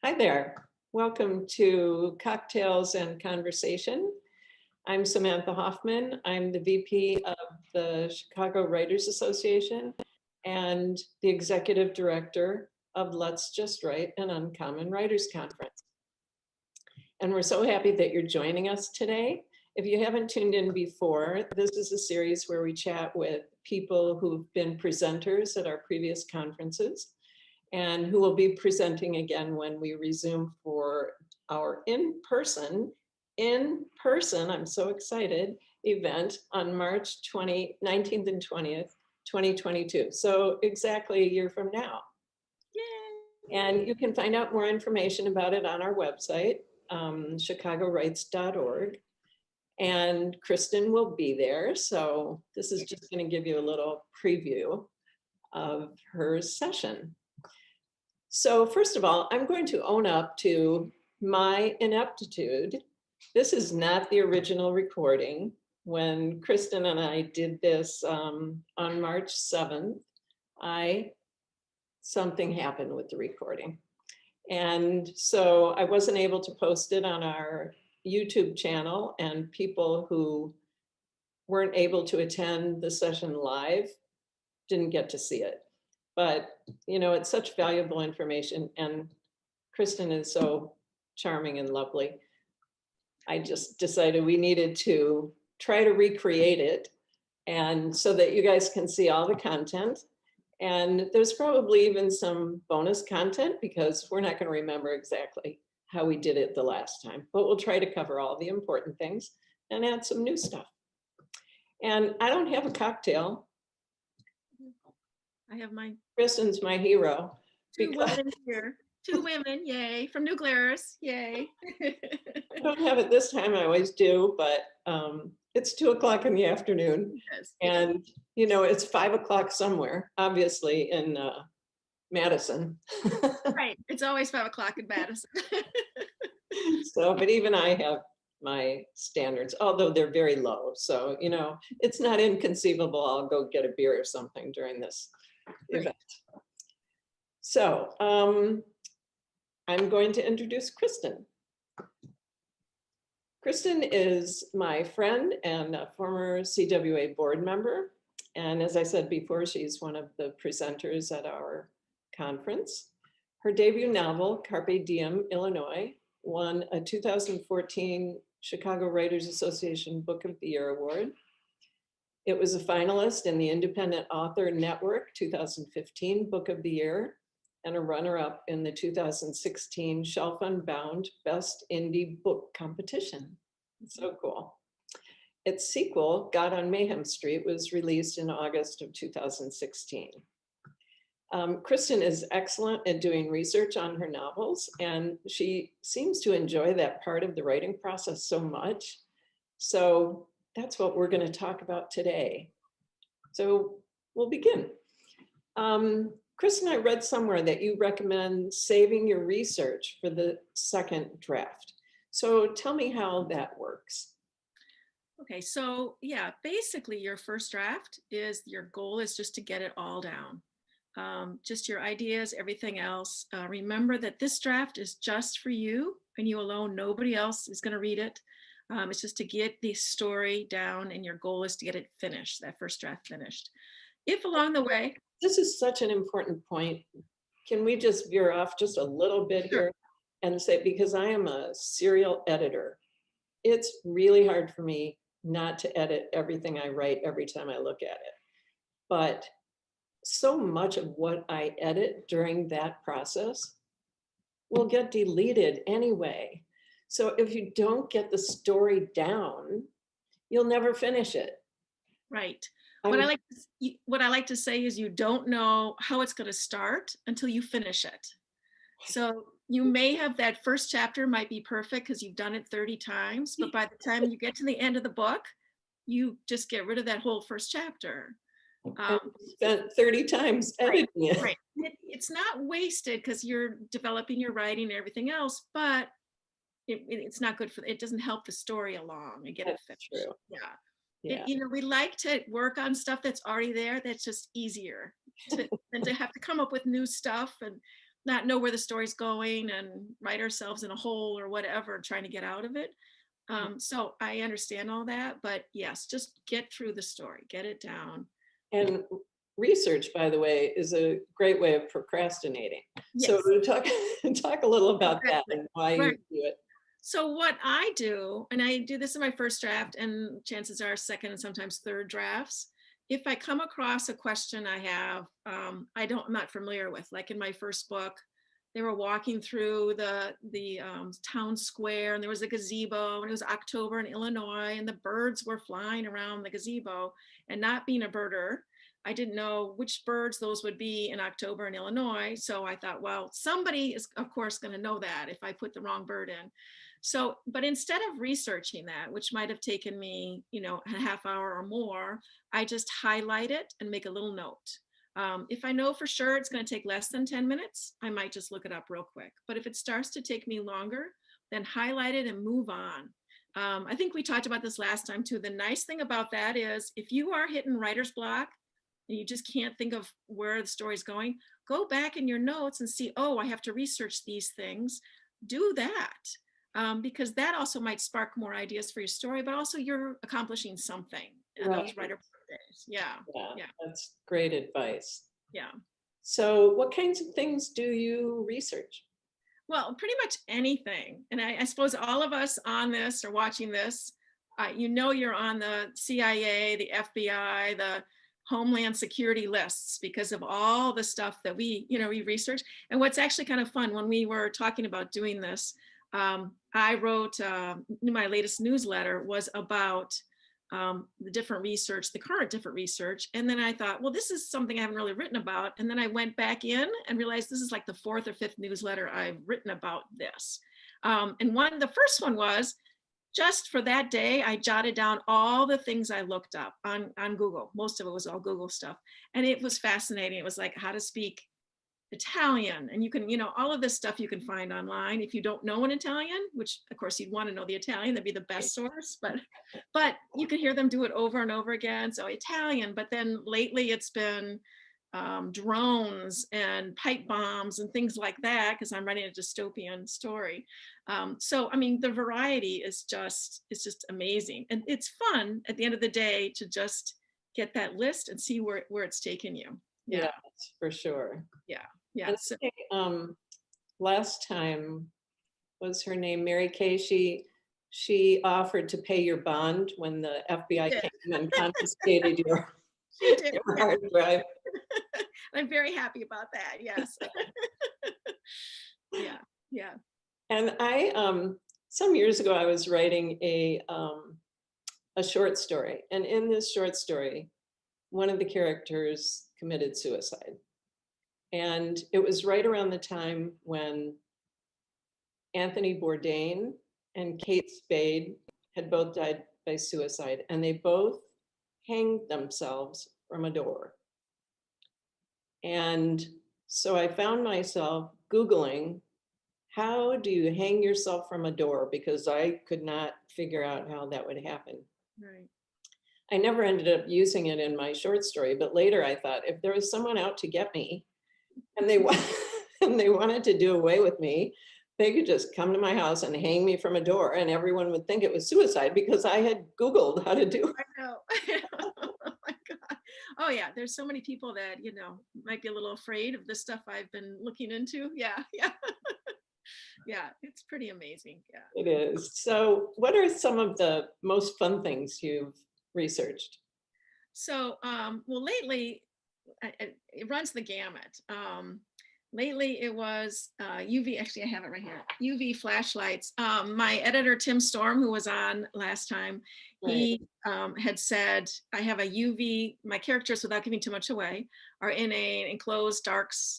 Hi there. Welcome to Cocktails and Conversation. I'm Samantha Hoffman. I'm the VP of the Chicago Writers Association and the Executive Director of Let's Just Write an Uncommon Writers Conference. And we're so happy that you're joining us today. If you haven't tuned in before, this is a series where we chat with people who've been presenters at our previous conferences and who will be presenting again when we resume for our in-person, I'm so excited, event on March 19th and 20th, 2022. So exactly a year from now. Yay. And you can find out more information about it on our website, chicagowrites.org. And Kristin will be there. So this is just going to give you a little preview of her session. So first of all, I'm going to own up to my ineptitude. This is not the original recording. When Kristin and I did this on March 7th, something happened with the recording. And so I wasn't able to post it on our YouTube channel, and people who weren't able to attend the session live didn't get to see it. But, you know, it's such valuable information, and Kristin is so charming and lovely. I just decided we needed to try to recreate it, and so that you guys can see all the content. And there's probably even some bonus content because we're not going to remember exactly how we did it the last time, but we'll try to cover all the important things and add some new stuff. And I don't have a cocktail. I have mine. Kristin's my hero. Two women here. Two women, yay. From New Glarus, yay. I don't have it this time, I always do, but it's 2 o'clock in the afternoon. Yes. And, you know, it's 5 o'clock somewhere, obviously in Madison. Right, it's always 5 o'clock in Madison. So, but even I have my standards, although they're very low. So, you know, it's not inconceivable I'll go get a beer or something during this event. So I'm going to introduce Kristin. Kristin is my friend and a former CWA board member. And as I said before, she's one of the presenters at our conference. Her debut novel, Carpe Diem, Illinois, won a 2014 Chicago Writers Association Book of the Year Award. It was a finalist in the Independent Author Network 2015 Book of the Year and a runner-up in the 2016 Shelf Unbound Best Indie Book Competition. So cool. Its sequel, God on Mayhem Street, was released in August of 2016. Kristin is excellent at doing research on her novels, and she seems to enjoy that part of the writing process so much. So that's what we're going to talk about today. So we'll begin. Kristin, I read somewhere that you recommend saving your research for the second draft. So tell me how that works. Okay, so yeah, basically your first draft is, your goal is just to get it all down. Just your ideas, everything else. Remember that this draft is just for you and you alone. Nobody else is going to read it. It's just to get the story down, and your goal is to get it finished, that first draft finished. If along the way... This is such an important point. Can we just veer off just a little bit here and say, because I am a serial editor, it's really hard for me not to edit everything I write every time I look at it. But so much of what I edit during that process will get deleted anyway. So if you don't get the story down, you'll never finish it. Right. What I like to say is, you don't know how it's going to start until you finish it. So you may have that first chapter might be perfect because you've done it 30 times, but by the time you get to the end of the book, you just get rid of that whole first chapter. Spent 30 times editing it. Right. It's not wasted because you're developing your writing and everything else, but it's not good it doesn't help the story along and get it finished. True. Yeah. You know, we like to work on stuff that's already there. That's just easier than to have to come up with new stuff. And not know where the story's going and write ourselves in a hole or whatever, trying to get out of it. So I understand all that, but yes, just get through the story, get it down. And research, by the way, is a great way of procrastinating. So Yes, talk a little about that exactly. and why you Right. do it. So what I do, and I do this in my first draft, and chances are second and sometimes third drafts. If I come across a question I have, I'm not familiar with, like in my first book, they were walking through the town square, and there was a gazebo, and it was October in Illinois, and the birds were flying around the gazebo. And not being a birder, I didn't know which birds those would be in October in Illinois. So I thought, well, somebody is of course going to know that if I put the wrong bird in. So, but instead of researching that, which might have taken me, a half hour or more, I just highlight it and make a little note. If I know for sure it's going to take less than 10 minutes, I might just look it up real quick. But if it starts to take me longer, then highlight it and move on. I think we talked about this last time too. The nice thing about that is if you are hitting writer's block and you just can't think of where the story's going, go back in your notes and see, oh, I have to research these things. Do that. Because that also might spark more ideas for your story, but also you're accomplishing something in Right. those writer days. Yeah. Yeah, that's great advice. Yeah. So what kinds of things do you research? Well, pretty much anything. And I suppose all of us on this or watching this, you're on the CIA, the FBI, the Homeland Security lists because of all the stuff that we research. And what's actually kind of fun, when we were talking about doing this, I wrote my latest newsletter was about the different research, the current different research. And then I thought, well, this is something I haven't really written about. And then I went back in and realized this is like the fourth or fifth newsletter I've written about this. And the first one was just for that day, I jotted down all the things I looked up on Google. Most of it was all Google stuff. And it was fascinating. It was like how to speak Italian, and you can, all of this stuff you can find online. If you don't know an Italian, which of course you'd want to know the Italian, that'd be the best source, but you can hear them do it over and over again. So Italian, but then lately it's been drones and pipe bombs and things like that, because I'm writing a dystopian story. So I mean, the variety is it's just amazing, and it's fun at the end of the day to just get that list and see where it's taken you. Yeah, for sure. Yeah. Yeah. And I think, last time, was her name Mary Kay? She offered to pay your bond when the FBI came and confiscated your hard drive. I'm very happy about that. Yes. Yeah. And I, some years ago, I was writing a short story, and in this short story, one of the characters committed suicide. And it was right around the time when Anthony Bourdain and Kate Spade had both died by suicide, and they both hanged themselves from a door. And so I found myself Googling, how do you hang yourself from a door? Because I could not figure out how that would happen. Right. I never ended up using it in my short story, but later I thought, if there was someone out to get me and they wanted to do away with me, they could just come to my house and hang me from a door, and everyone would think it was suicide because I had Googled how to do it. I know. Oh my God. Oh yeah. There's so many people that, might be a little afraid of the stuff I've been looking into. Yeah. Yeah. Yeah. It's pretty amazing. Yeah. It is. So what are some of the most fun things you've researched? So, well, lately it runs the gamut. Lately it was UV, actually I have it right here, UV flashlights. My editor, Tim Storm, who was on last time, he had said, I have a UV, my characters, without giving too much away, are in an enclosed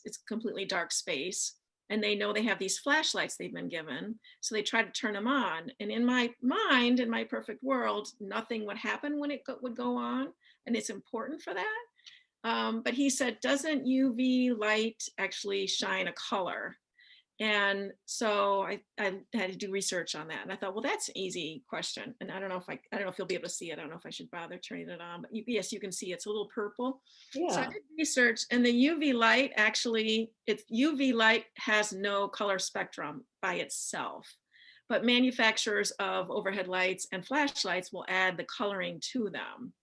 it's completely dark space. And they know they have these flashlights they've been given. So they try to turn them on. And in my mind, in my perfect world, nothing would happen when it would go on. And it's important for that. But he said, doesn't UV light actually shine a color? And so I had to do research on that. And I thought, well, that's an easy question. And I don't know if you'll be able to see it. I don't know if I should bother turning it on, but yes, you can see it's a little purple. So I Yeah. did research, and the UV light UV light has no color spectrum by itself, but manufacturers of overhead lights and flashlights will add the coloring to them.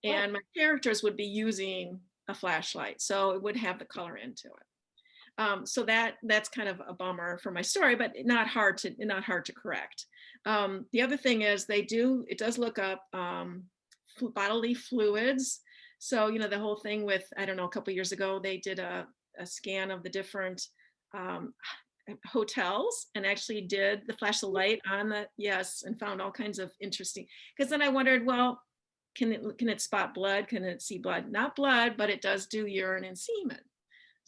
Oh, And my characters would be using a flashlight, so it would have the color into it. So that's kind of a bummer for my story, but not hard to correct. The other thing is it does look up bodily fluids. So, the whole thing with, I don't know, a couple of years ago, they did a scan of the different um, hotels and actually did the flash of light on yes, and found all kinds of interesting, because then I wondered, well, can it spot blood? Can it see blood? Not blood, but it does do urine and semen.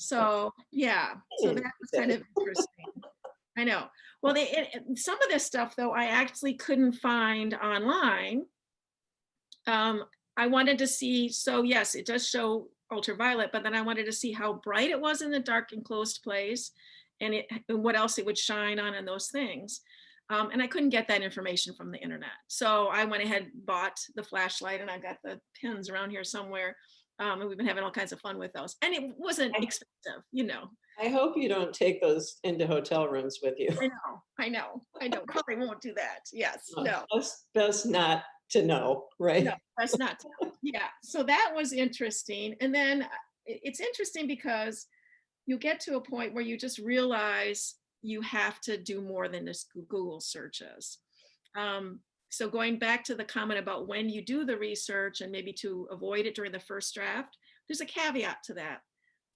So yeah, so that was kind of interesting. I know. Well, some of this stuff though, I actually couldn't find online. I wanted to see, so yes, it does show ultraviolet, but then I wanted to see how bright it was in the dark enclosed place, and what else it would shine on and those things. And I couldn't get that information from the internet. So I went ahead, bought the flashlight, and I got the pins around here somewhere. And we've been having all kinds of fun with those. And it wasn't expensive. I hope you don't take those into hotel rooms with you. I know. Probably won't do that. Yes, no. Best not to know, right? No, that's not. Yeah. So that was interesting. And then it's interesting because you get to a point where you just realize you have to do more than just Google searches. So going back to the comment about when you do the research and maybe to avoid it during the first draft, there's a caveat to that.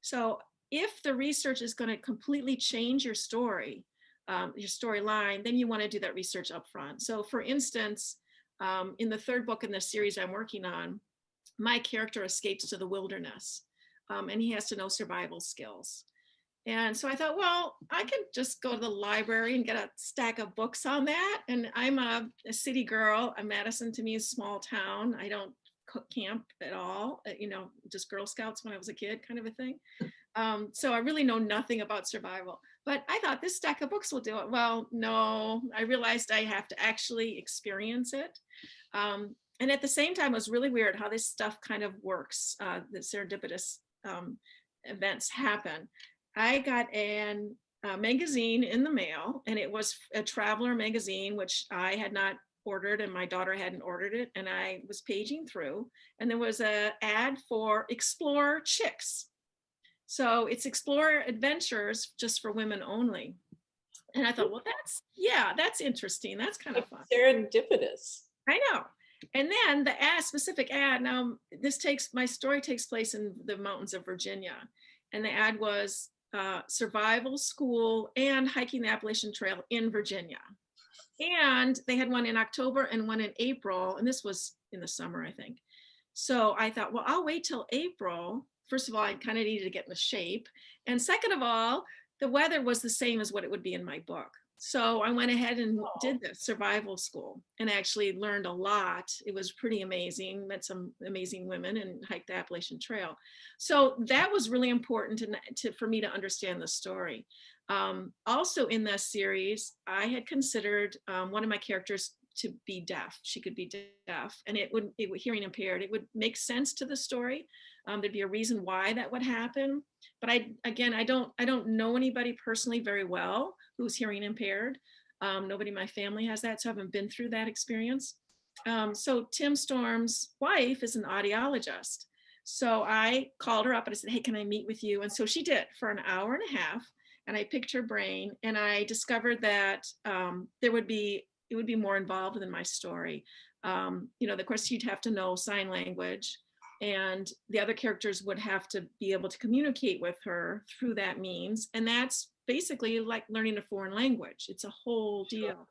So if the research is going to completely change your story, your storyline, then you want to do that research up front. So for instance, in the third book in the series I'm working on, my character escapes to the wilderness, and he has to know survival skills. And so I thought, well, I could just go to the library and get a stack of books on that. And I'm a city girl. Madison to me is a small town. I don't cook camp at all, just Girl Scouts when I was a kid kind of a thing. So I really know nothing about survival. But I thought this stack of books will do it. Well, no, I realized I have to actually experience it. And at the same time, it was really weird how this stuff kind of works. The serendipitous events happen. I got a magazine in the mail, and it was a traveler magazine, which I had not ordered and my daughter hadn't ordered it. And I was paging through, and there was an ad for Explore Chicks. So it's Explore Adventures just for women only. And I thought, well, that's interesting. That's kind of fun. Serendipitous. I know. And then the specific ad, now my story takes place in the mountains of Virginia. And the ad was survival school and hiking the Appalachian Trail in Virginia. And they had one in October and one in April. And this was in the summer, I think. So I thought, well, I'll wait till April. First of all, I kind of needed to get into shape. And second of all, the weather was the same as what it would be in my book. So I went ahead and did the survival school and actually learned a lot. It was pretty amazing, met some amazing women and hiked the Appalachian Trail. So that was really important for me to understand the story. Also in this series, I had considered one of my characters to be deaf. She could be deaf, and it would hearing impaired. It would make sense to the story. There'd be a reason why that would happen. But I don't know anybody personally very well who's hearing impaired. Nobody in my family has that, so I haven't been through that experience. So Tim Storm's wife is an audiologist. So I called her up and I said, hey, can I meet with you? And so she did for an hour and a half. And I picked her brain, and I discovered that it would be more involved than my story. Of course, you'd have to know sign language, and the other characters would have to be able to communicate with her through that means. And that's basically like learning a foreign language. It's a whole deal.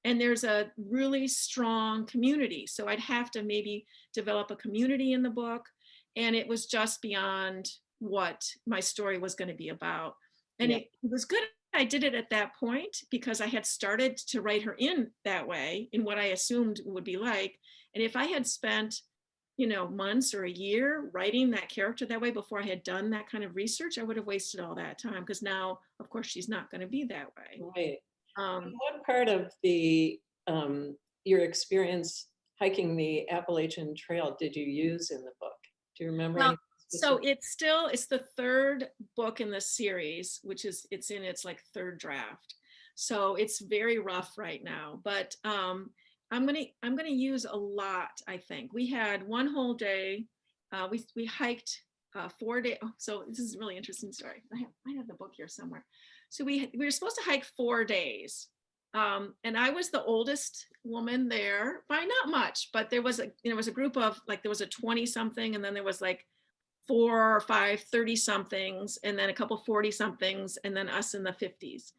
And there's a really strong community. So I'd have to maybe develop a community in the book. And it was just beyond what my story was going to be about. And it was good I did it at that point, because I had started to write her in that way, in what I assumed it would be like. And if I had spent months or a year writing that character that way before I had done that kind of research, I would have wasted all that time, because now, of course, she's not going to be that way. Right. Um, What part of your experience hiking the Appalachian Trail did you use in the book? Do you remember? well, Any so specific- it's the third book in the series, which is it's in its like third draft. So it's very rough right now, but I'm gonna use a lot. I think we had one whole day. We hiked 4 days. Oh, so this is a really interesting story. I have the book here somewhere. So we were supposed to hike 4 days. And I was the oldest woman there by not much, but there was a group of like, there was a 20 something, and then there was like 4 or 5 30 somethings, and then a couple 40 somethings, and then us in the 50s,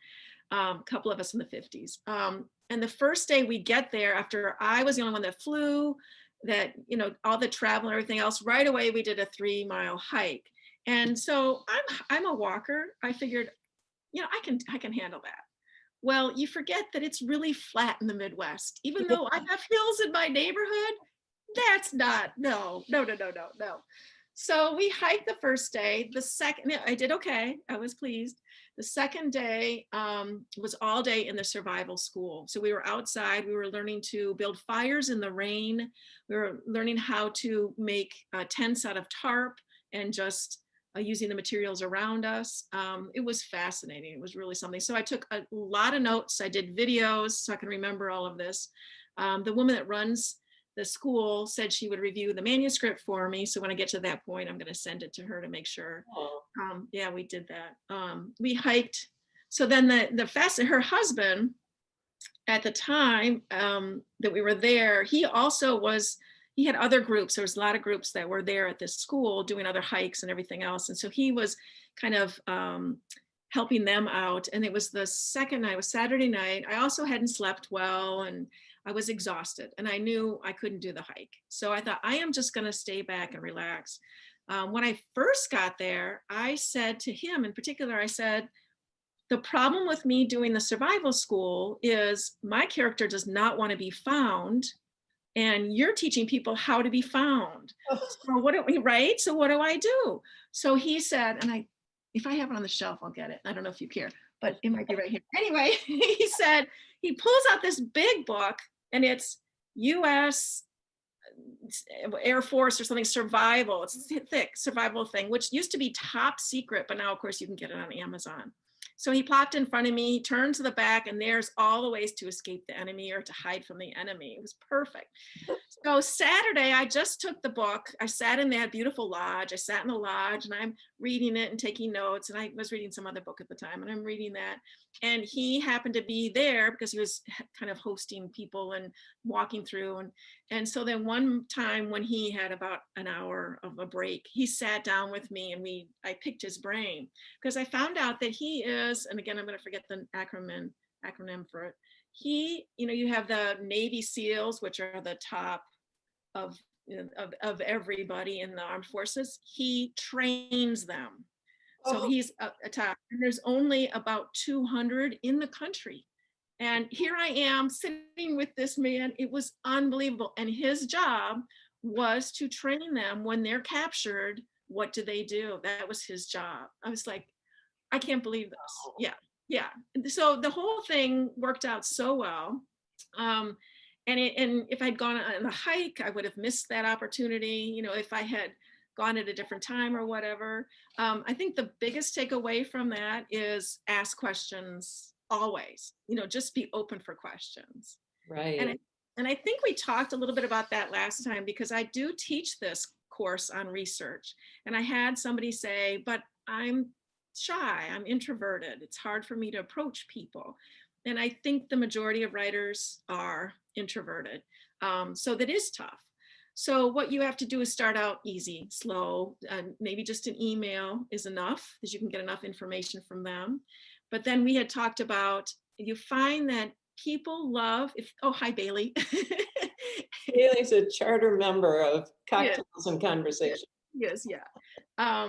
a couple of us in the 50s. And the first day we get there, after I was the only one that flew, that, all the travel and everything else, right away we did a 3-mile hike. And so I'm a walker. I figured, I can handle that. Well, you forget that it's really flat in the Midwest. Even though I have hills in my neighborhood, that's not, no. So we hiked the first day. The second, I did okay. I was pleased. The second day was all day in the survival school. So we were outside. We were learning to build fires in the rain. We were learning how to make tents out of tarp and just using the materials around us. It was fascinating. It was really something. So I took a lot of notes. I did videos so I can remember all of this. The woman that runs the school said she would review the manuscript for me. So when I get to that point, I'm going to send it to her to make sure. Oh, Yeah, we did that. We hiked. So then her husband at the time that we were there, he had other groups. There was a lot of groups that were there at this school doing other hikes and everything else. And so he was kind of helping them out. And it was the second night, it was Saturday night. I also hadn't slept well, and I was exhausted, and I knew I couldn't do the hike. So I thought, I am just going to stay back and relax. When I first got there, I said to him in particular, I said, the problem with me doing the survival school is my character does not want to be found, and you're teaching people how to be found. So what do we, right? So what do I do? So he said, and if I have it on the shelf, I'll get it. I don't know if you care, but it might be right here. Anyway, he said, he pulls out this big book, and it's US Air Force or something, survival. It's a thick survival thing, which used to be top secret, but now of course you can get it on Amazon. So he plopped in front of me, he turned to the back, and there's all the ways to escape the enemy or to hide from the enemy. It was perfect. So Saturday, I just took the book. I sat in that beautiful lodge. I sat in the lodge, and I'm reading it and taking notes. And I was reading some other book at the time, and I'm reading that. And he happened to be there because he was kind of hosting people and walking through. And so then one time when he had about an hour of a break, he sat down with me, and I picked his brain, because I found out that he is, and again, I'm going to forget the acronym for it. You have the Navy SEALs, which are the top of everybody in the armed forces. He trains them. So he's a top, and there's only about 200 in the country. And here I am sitting with this man. It was unbelievable. And his job was to train them when they're captured. What do they do? That was his job. I was like, I can't believe this. Yeah. So the whole thing worked out so well. And if I'd gone on a hike, I would have missed that opportunity. If I had gone at a different time or whatever. I think the biggest takeaway from that is ask questions always. Just be open for questions. right. And I think we talked a little bit about that last time, because I do teach this course on research, and I had somebody say, but I'm shy, I'm introverted, it's hard for me to approach people. And I think the majority of writers are introverted. So that is tough. So what you have to do is start out easy, slow, maybe just an email is enough, because you can get enough information from them. But then we had talked about, you find that people love, hi Bailey. Haley's a charter member of Cocktails and Conversation. Yes, yeah.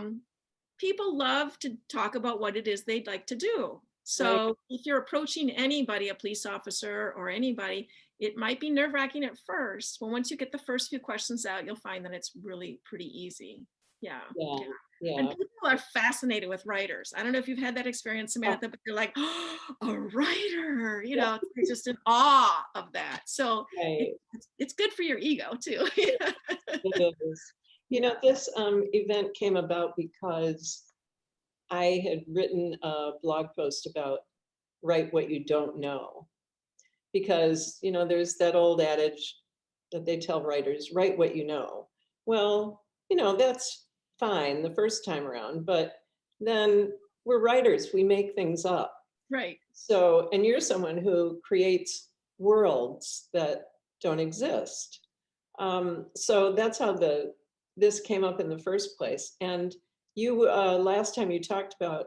People love to talk about what it is they'd like to do. So if you're approaching anybody, a police officer or anybody, It might be nerve-wracking at first, but once you get the first few questions out, you'll find that it's really pretty easy. Yeah. Yeah, And yeah. people are fascinated with writers. I don't know if you've had that experience, Samantha, but you're like, oh, a writer, you know, it's just in awe of that. So Right. it's good for your ego too. It is. You know, this event came about because I had written a blog post about write what you don't know. Because, you know, there's that old adage that they tell writers, write what you know. Well, you know, that's fine the first time around, but then we're writers, we make things up. Right. So, and you're someone who creates worlds that don't exist. So that's how this came up in the first place. And you, last time you talked about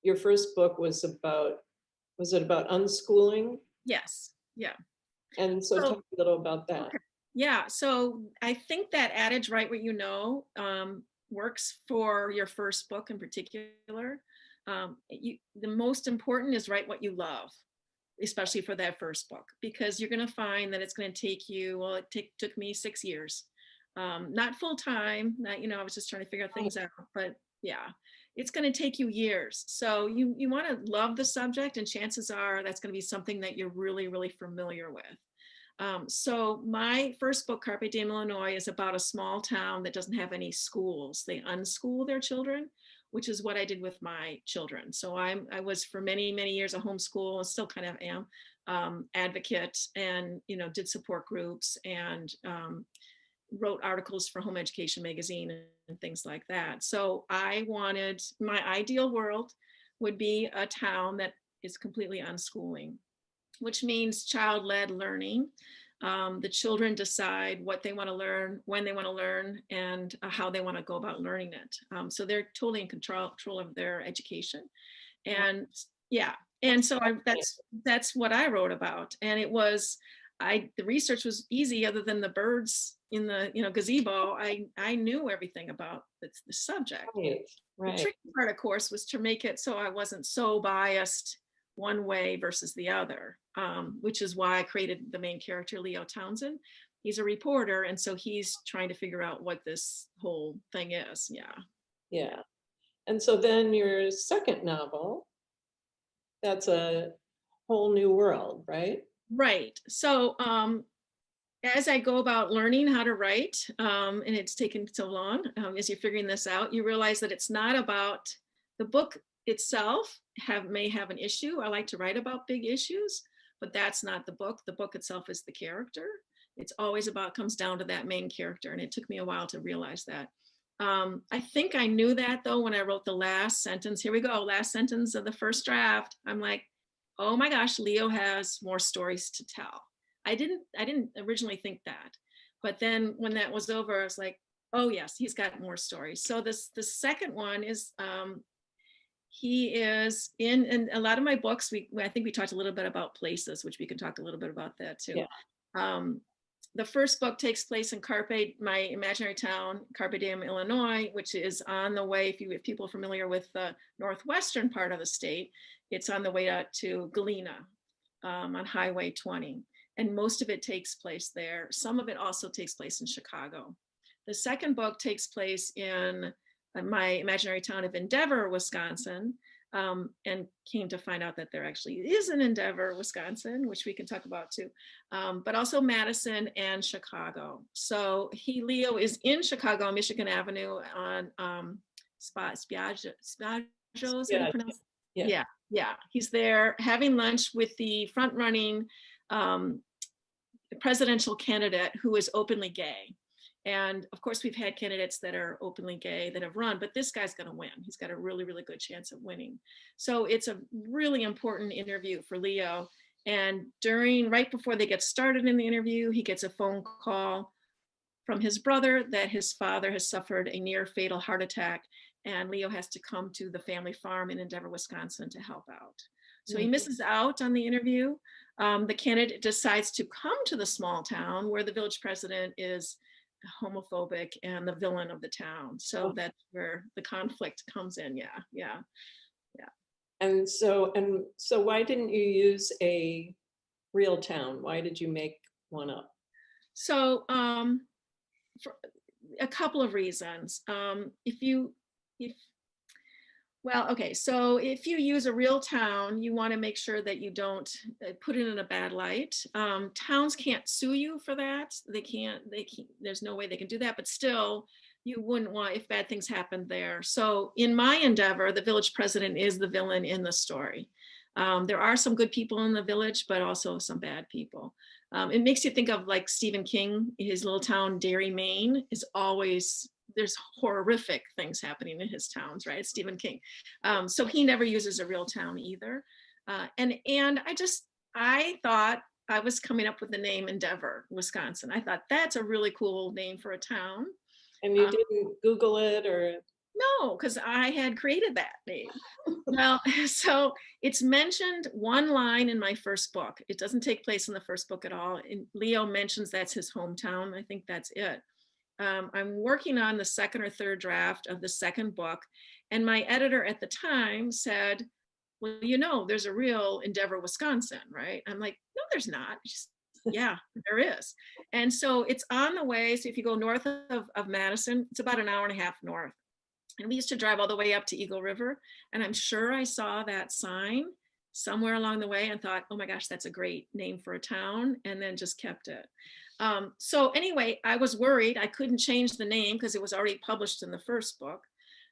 your first book was it about unschooling? Yes. Yeah. And so So, talk a little about that. okay. Yeah. So I think that adage, write what you know, works for your first book in particular. The most important is write what you love, especially for that first book, because you're going to find that it's going to take you, well, took me 6 years, not full time, not, you know, I was just trying to figure things out, but yeah, it's going to take you years. So you want to love the subject, and chances are that's going to be something that you're really, really familiar with. So my first book, Carpe Diem, Illinois, is about a small town that doesn't have any schools. They unschool their children, which is what I did with my children. So I was for many, many years a homeschool, and still kind of am, advocate, and, you know, did support groups, and wrote articles for Home Education Magazine and things like that. So I wanted, my ideal world would be a town that is completely unschooling, which means child-led learning. The children decide what they want to learn, when they want to learn, and how they want to go about learning it. So they're totally in control of their education. And yeah, and so that's what I wrote about. And it was, the research was easy, other than the birds in the, you know, gazebo. I knew everything about the subject. Right, The right. tricky part, of course, was to make it so I wasn't so biased one way versus the other, which is why I created the main character, Leo Townsend. He's a reporter, and so he's trying to figure out what this whole thing is. Yeah. Yeah. And so then your second novel, that's a whole new world, right? Right. So as I go about learning how to write, and it's taken so long, as you're figuring this out, you realize that it's not about the book itself. May have an issue. I like to write about big issues, but that's not the book. The book itself is the character. It's always comes down to that main character, and it took me a while to realize that. I think I knew that, though, when I wrote the last sentence. Here we go, last sentence of the first draft. I'm like, oh my gosh, Leo has more stories to tell. I didn't originally think that, but then when that was over, I was like, oh yes, he's got more stories. So the second one is, he is in a lot of my books. I think we talked a little bit about places, which we can talk a little bit about that too. Yeah. The first book takes place in Carpe, my imaginary town, Carpe Diem, Illinois, which is on the way, if people are familiar with the northwestern part of the state, it's on the way out to Galena, on Highway 20. And most of it takes place there. Some of it also takes place in Chicago. The second book takes place in my imaginary town of Endeavor, Wisconsin, and came to find out that there actually is an Endeavor, Wisconsin, which we can talk about too, but also Madison and Chicago. So Leo is in Chicago, Michigan Avenue on Spiaggio's, how do you pronounce it? Yeah. Yeah. He's there having lunch with the front-running presidential candidate who is openly gay. And of course, we've had candidates that are openly gay that have run, but this guy's going to win. He's got a really, really good chance of winning. So it's a really important interview for Leo. And right before they get started in the interview, he gets a phone call from his brother that his father has suffered a near fatal heart attack. And Leo has to come to the family farm in Endeavor, Wisconsin to help out. So he misses out on the interview. The candidate decides to come to the small town where the village president is homophobic and the villain of the town. So that's where the conflict comes in. Yeah. And so why didn't you use a real town? Why did you make one up? So for a couple of reasons. Well, okay, so if you use a real town, you want to make sure that you don't put it in a bad light. Towns can't sue you for that. They can't, there's no way they can do that, but still, you wouldn't want if bad things happened there. So in my endeavor, the village president is the villain in the story. There are some good people in the village, but also some bad people. It makes you think of like Stephen King, his little town, Derry, Maine, is always, there's horrific things happening in his towns, right? Stephen King. So he never uses a real town either. And I thought I was coming up with the name Endeavor, Wisconsin. I thought that's a really cool name for a town. And you didn't Google it or? No, because I had created that name. Well, so it's mentioned one line in my first book. It doesn't take place in the first book at all. And Leo mentions that's his hometown. I think that's it. I'm working on the second or third draft of the second book. And my editor at the time said, well, you know, there's a real Endeavor, Wisconsin, right? I'm like, no, there's not. Just, yeah, there is. And so it's on the way. So if you go north of Madison, it's about an hour and a half north. And we used to drive all the way up to Eagle River. And I'm sure I saw that sign somewhere along the way and thought, oh my gosh, that's a great name for a town, and then just kept it. So anyway, I was worried I couldn't change the name because it was already published in the first book.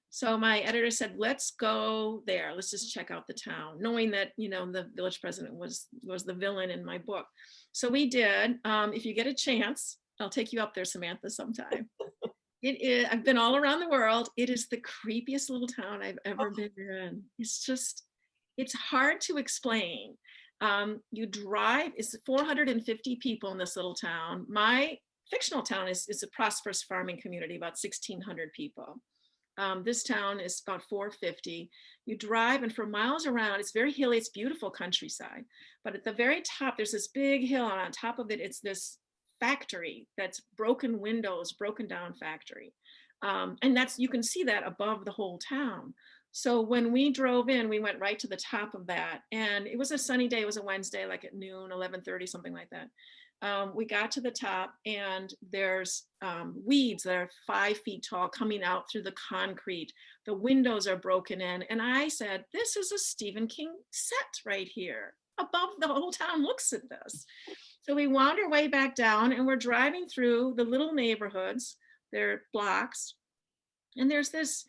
So my editor said, let's go there. Let's just check out the town, knowing that, you know, the village president was the villain in my book. So we did. If you get a chance, I'll take you up there, Samantha, sometime. It is, I've been all around the world. It is the creepiest little town I've ever been in. It's just, it's hard to explain. You drive, it's 450 people in this little town. My fictional town is a prosperous farming community, about 1,600 people. This town is about 450. You drive, and for miles around, it's very hilly, it's beautiful countryside. But at the very top, there's this big hill, and on top of it, it's this factory that's broken windows, broken down factory. And that's, you can see that above the whole town. So when we drove in, we went right to the top of that, and it was a sunny day. It was a Wednesday, like at noon, 11:30, something like that. We got to the top, and there's weeds that are 5 feet tall coming out through the concrete. The windows are broken in. And I said, this is a Stephen King set right here. Above, the whole town looks at this. So we wound our way back down, and we're driving through the little neighborhoods, they're blocks, and there's this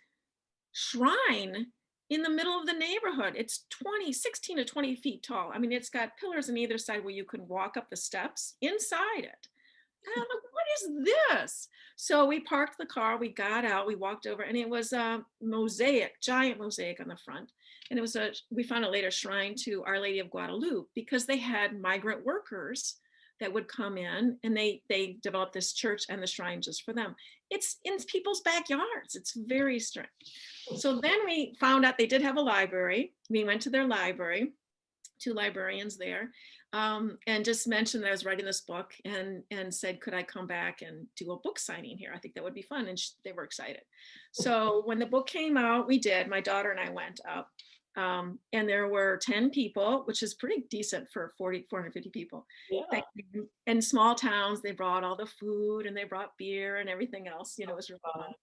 shrine in the middle of the neighborhood. It's 16 to 20 feet tall. I mean, it's got pillars on either side where you can walk up the steps inside it. And I'm like, what is this? So we parked the car, we got out, we walked over, and it was a mosaic, giant mosaic on the front. And it was we found a later shrine to Our Lady of Guadalupe, because they had migrant workers that would come in, and they developed this church and the shrine just for them. It's in people's backyards. It's very strange. So then we found out they did have a library. We went to their library, 2 librarians there, and just mentioned that I was writing this book, and said, could I come back and do a book signing here? I think that would be fun. And they were excited. So when the book came out, we did. My daughter and I went up. And there were 10 people, which is pretty decent for 450 people. Yeah. And small towns, they brought all the food, and they brought beer and everything else. You know, it was really fun.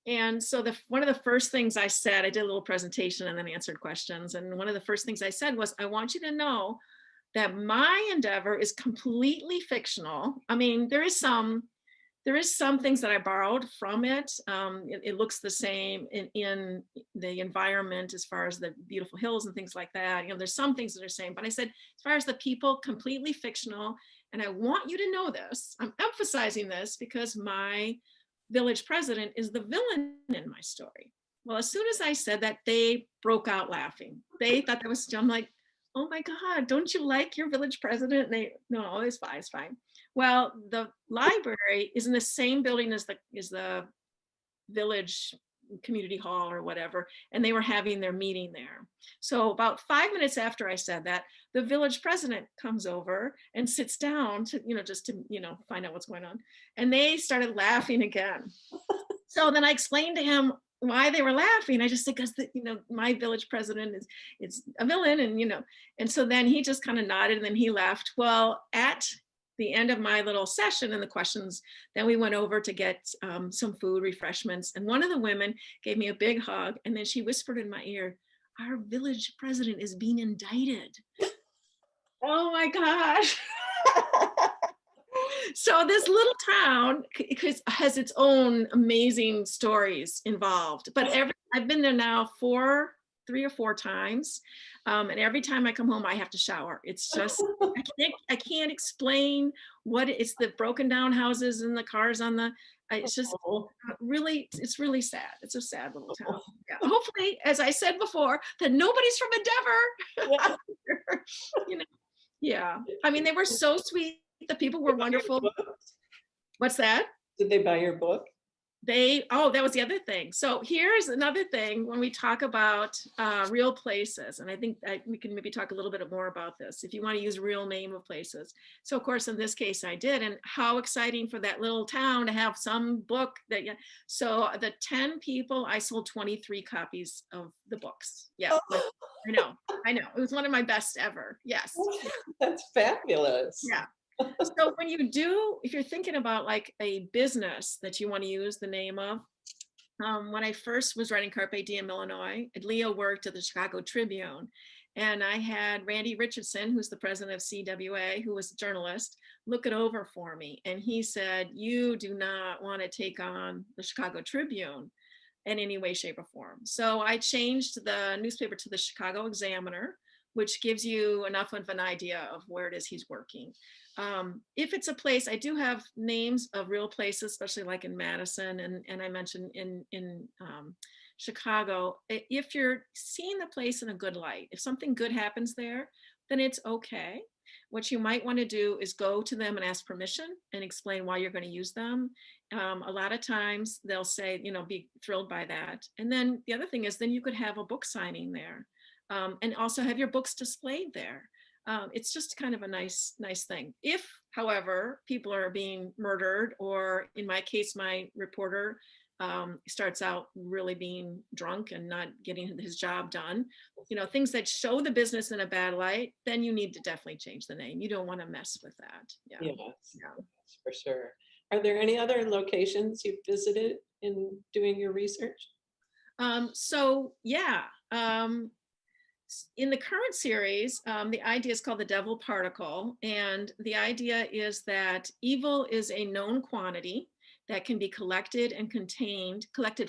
And so one of the first things I said, I did a little presentation and then answered questions. And one of the first things I said was, I want you to know that my endeavor is completely fictional. I mean, there is some things that I borrowed from it. It looks the same in the environment as far as the beautiful hills and things like that. You know, there's some things that are the same, but I said, as far as the people, completely fictional. And I want you to know this. I'm emphasizing this because my village president is the villain in my story. Well, as soon as I said that, they broke out laughing. They thought that was, I'm like, oh my God, don't you like your village president? And no, it's fine, it's fine. Well, the library is in the same building as the village community hall or whatever, and they were having their meeting there. So about 5 minutes after I said that, the village president comes over and sits down to, just to, find out what's going on. And they started laughing again. So then I explained to him why they were laughing. I just said, because my village president is a villain, and so then he just kind of nodded, and then he left. Well, at the end of my little session and the questions, then we went over to get some food, refreshments. And one of the women gave me a big hug. And then she whispered in my ear, "Our village president is being indicted." Oh my gosh. So this little town has its own amazing stories involved, but I've been there now 3 or 4 times. And every time I come home, I have to shower. It's just, I can't explain what it's the broken down houses and the cars on the, it's just really, it's really sad. It's a sad little town. Yeah. Hopefully, as I said before, that nobody's from Endeavor. You know, yeah. I mean, they were so sweet. The people were wonderful. What's that? Did they buy your book? That was the other thing. So here's another thing when we talk about real places, and I think we can maybe talk a little bit more about this if you want to use real name of places. So of course, in this case, I did, and how exciting for that little town to have some book that. So the 10 people, I sold 23 copies of the books. Yeah, I know. It was one of my best ever. Yes. That's fabulous. Yeah. So if you're thinking about like a business that you want to use the name of, when I first was writing Carpe Diem, Illinois, Leo worked at the Chicago Tribune, and I had Randy Richardson, who's the president of CWA, who was a journalist, look it over for me. And he said, "You do not want to take on the Chicago Tribune in any way, shape, or form." So I changed the newspaper to the Chicago Examiner, which gives you enough of an idea of where it is he's working. If it's a place, I do have names of real places, especially like in Madison, and I mentioned in Chicago. If you're seeing the place in a good light, if something good happens there, then it's okay. What you might want to do is go to them and ask permission and explain why you're going to use them. A lot of times they'll say, be thrilled by that. And then the other thing is, then you could have a book signing there, and also have your books displayed there. It's just kind of a nice thing. If, however, people are being murdered, or in my case, my reporter starts out really being drunk and not getting his job done, things that show the business in a bad light, then you need to definitely change the name. You don't want to mess with that. Yeah. Yes, for sure. Are there any other locations you've visited in doing your research? In the current series, the idea is called the devil particle. And the idea is that evil is a known quantity that can be collected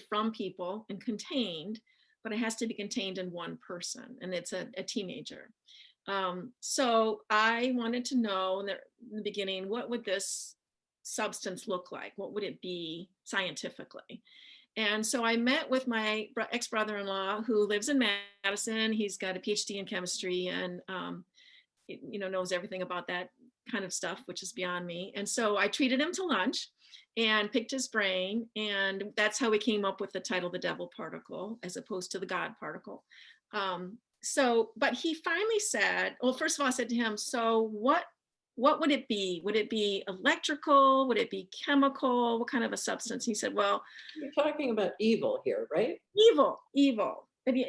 from people and contained, but it has to be contained in one person, and it's a teenager. So I wanted to know in the beginning, what would this substance look like? What would it be scientifically? And so I met with my ex-brother-in-law who lives in Madison. He's got a PhD in chemistry and knows everything about that kind of stuff, which is beyond me. And so I treated him to lunch and picked his brain. And that's how we came up with the title, The Devil Particle, as opposed to the God Particle. But he finally said, well, first of all, I said to him, so what would it be? Would it be electrical? Would it be chemical? What kind of a substance? He said, well, you're talking about evil here, right? Evil.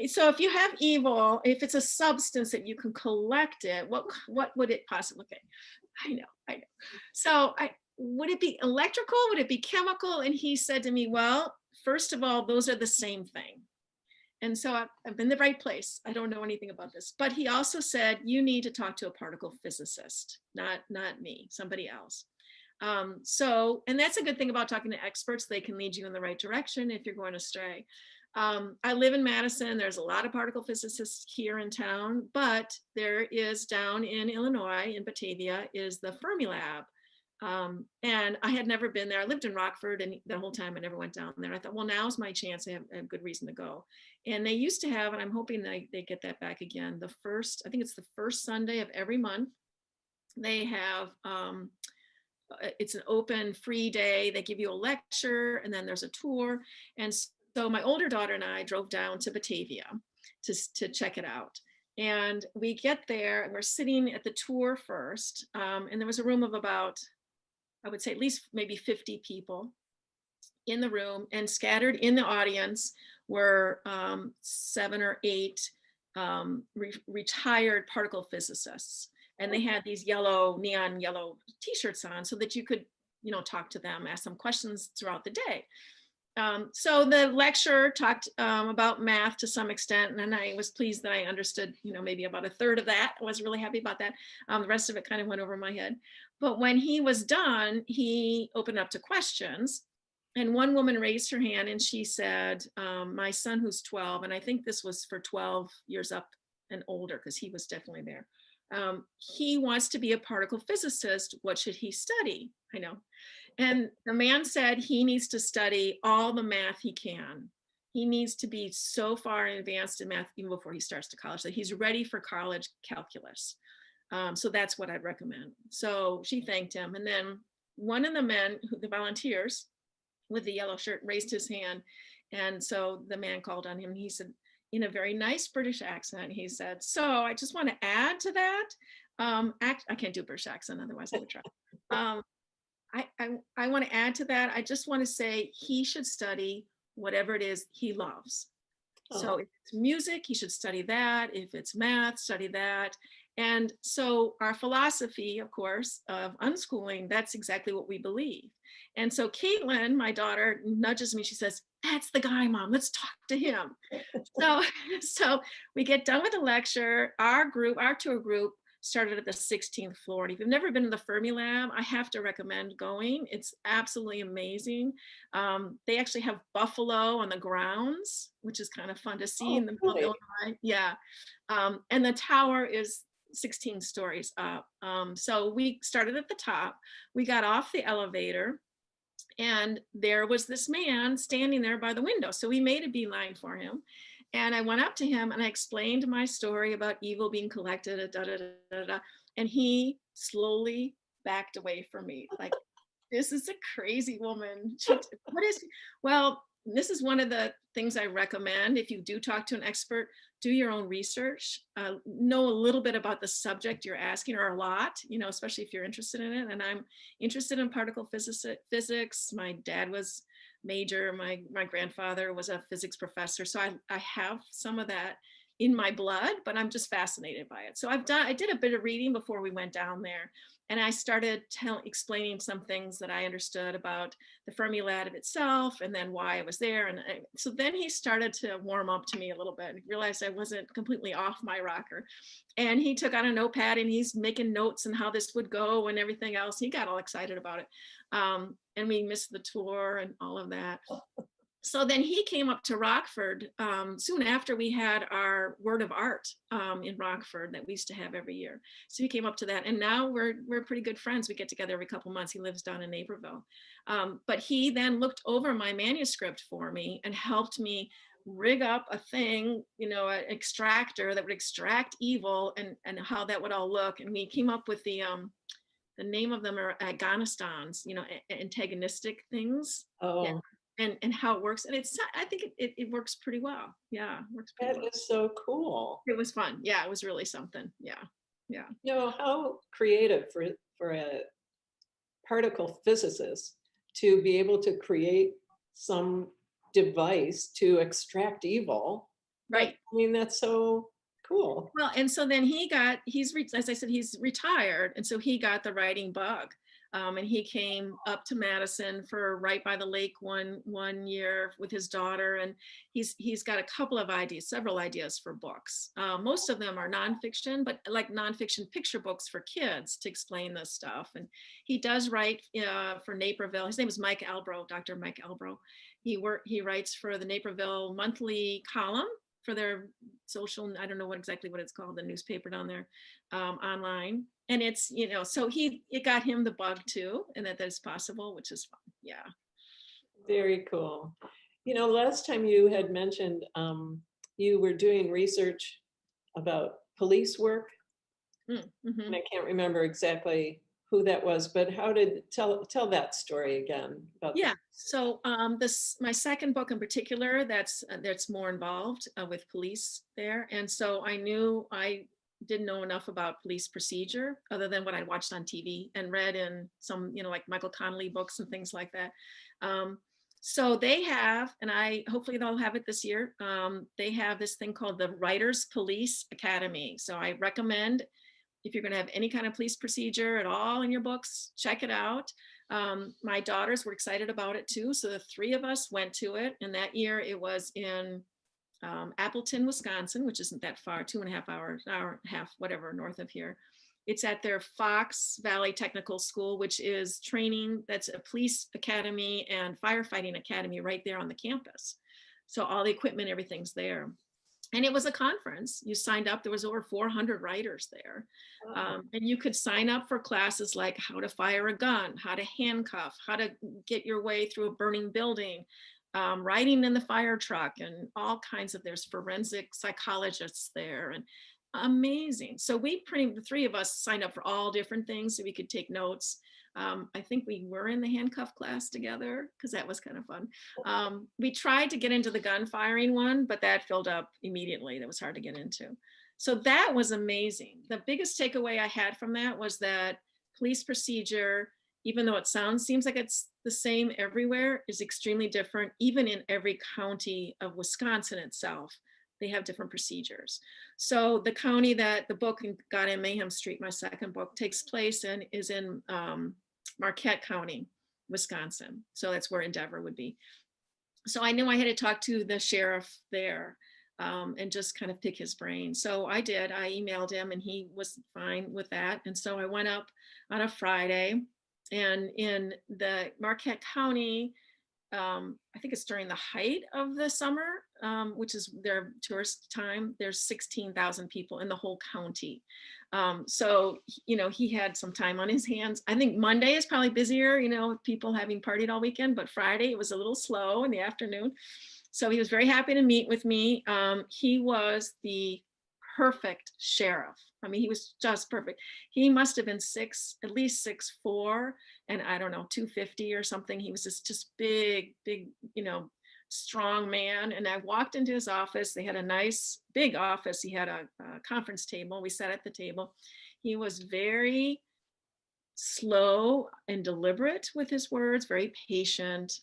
So if you have evil, if it's a substance that you can collect it, what would it possibly be? I know. So would it be electrical? Would it be chemical? And he said to me, well, first of all, those are the same thing. And so I'm in the right place. I don't know anything about this. But he also said, you need to talk to a particle physicist, not me, somebody else. And that's a good thing about talking to experts. They can lead you in the right direction if you're going astray. I live in Madison. There's a lot of particle physicists here in town, but there is down in Illinois, in Batavia, is the Fermilab. And I had never been there. I lived in Rockford, and the whole time I never went down there. I thought, well, now's my chance. I have a good reason to go. And they used to have, and I'm hoping they get that back again, I think it's the first Sunday of every month. They have, it's an open free day. They give you a lecture, and then there's a tour. And so my older daughter and I drove down to Batavia to check it out. And we get there, and we're sitting at the tour first. And there was a room of about, I would say at least maybe 50 people in the room, and scattered in the audience were 7 or 8 retired particle physicists. And they had these neon yellow t-shirts on so that you could, talk to them, ask them questions throughout the day. So the lecturer talked about math to some extent, and I was pleased that I understood, maybe about a third of that. I was really happy about that. The rest of it kind of went over my head. But when he was done, he opened up to questions. And one woman raised her hand and she said, my son who's 12, and I think this was for 12 years up and older, because he was definitely there. He wants to be a particle physicist. What should he study? I know. And the man said he needs to study all the math he can. He needs to be so far advanced in math even before he starts to college that he's ready for college calculus. So that's what I'd recommend. So she thanked him. And then one of the men, the volunteers with the yellow shirt, raised his hand. And so the man called on him. He said, in a very nice British accent, he said, so I just want to add to that. I can't do a British accent, otherwise I would try. I want to add to that. I just want to say he should study whatever it is he loves. So if it's music, he should study that. If it's math, study that. And so our philosophy, of course, of unschooling, that's exactly what we believe. And so Caitlin, my daughter, nudges me. She says, that's the guy, Mom, let's talk to him. So we get done with the lecture. Our tour group started at the 16th floor. And if you've never been to the Fermi Lab, I have to recommend going. It's absolutely amazing. They actually have buffalo on the grounds, which is kind of fun to see in the middle of Illinois. Yeah. And the tower is 16 stories up. So we started at the top. We got off the elevator and there was this man standing there by the window. So we made a beeline for him. And I went up to him and I explained my story about evil being collected, and he slowly backed away from me. Like, this is a crazy woman. Well, this is one of the things I recommend. If you do talk to an expert, do your own research, know a little bit about the subject you're asking, or a lot, especially if you're interested in it. And I'm interested in particle physics. My dad was major. My grandfather was a physics professor. So I have some of that in my blood, but I'm just fascinated by it. So I did a bit of reading before we went down there. And I started explaining some things that I understood about the Fermi Lab itself, and then why I was there. And so then he started to warm up to me a little bit and realized I wasn't completely off my rocker. And he took out a notepad and he's making notes and how this would go and everything else. He got all excited about it. And we missed the tour and all of that. So then he came up to Rockford soon after we had our Word of Art in Rockford that we used to have every year. So he came up to that, and now we're pretty good friends. We get together every couple months. He lives down in Naperville. But he then looked over my manuscript for me and helped me rig up a thing, an extractor that would extract evil and how that would all look. And we came up with the name of them are agonistons, antagonistic things. Oh. And how it works. And I think it works pretty well. Yeah, it works pretty well. That is so cool. It was fun. Yeah, it was really something. Yeah. How creative for a particle physicist to be able to create some device to extract evil. Right. I mean, that's so cool. Well, and so then as I said, he's retired. And so he got the writing bug. And he came up to Madison for Right by the Lake one year with his daughter, and he's got a couple of ideas, several ideas for books. Most of them are nonfiction, but like nonfiction picture books for kids to explain this stuff. And he does write for Naperville. His name is Mike Albro, Dr. Mike Albro. He writes for the Naperville Monthly column for their social, I don't know exactly what it's called, the newspaper down there, online. And it's, so it got him the bug too, and that is possible, which is fun. Yeah. Very cool. Last time you had mentioned you were doing research about police work. Mm-hmm. And I can't remember exactly who that was, but tell that story again. Yeah. So my second book in particular, that's more involved with police there. And so I knew I didn't know enough about police procedure other than what I watched on TV and read in some, like Michael Connelly books and things like that. So they have, and hopefully they'll have it this year. They have this thing called the Writers Police Academy. So I recommend, if you're going to have any kind of police procedure at all in your books, check it out. My daughters were excited about it too. So the three of us went to it. And that year it was in Appleton, Wisconsin, which isn't that far, 2.5 hours, hour and a half, whatever, north of here. It's at their Fox Valley Technical School, which is training, that's a police academy and firefighting academy right there on the campus. So all the equipment, everything's there. And it was a conference. You signed up, there was over 400 writers there. And you could sign up for classes like how to fire a gun, how to handcuff, how to get your way through a burning building, riding in the fire truck, and all kinds of, there's forensic psychologists there, and amazing. So the three of us signed up for all different things so we could take notes. I think we were in the handcuff class together because that was kind of fun. We tried to get into the gun firing one, but that filled up immediately. That was hard to get into. So that was amazing. The biggest takeaway I had from that was that police procedure, even though it seems like it's the same everywhere, is extremely different, even in every county of Wisconsin itself. They have different procedures. So the county that the book got in, Mayhem Street, my second book, takes place in is in Marquette County, Wisconsin. So that's where Endeavor would be. So I knew I had to talk to the sheriff there and just kind of pick his brain. So I did. I emailed him and he was fine with that. And so I went up on a Friday, and in the Marquette County, I think it's during the height of the summer, which is their tourist time, there's 16,000 people in the whole county. So, he had some time on his hands. I think Monday is probably busier, with people having partied all weekend, but Friday it was a little slow in the afternoon. So he was very happy to meet with me. He was the perfect sheriff. I mean, he was just perfect. He must have been at least 6'4", and I don't know, 250 or something. He was just big, strong man. And I walked into his office. They had a nice big office. He had a conference table. We sat at the table. He was very slow and deliberate with his words, very patient.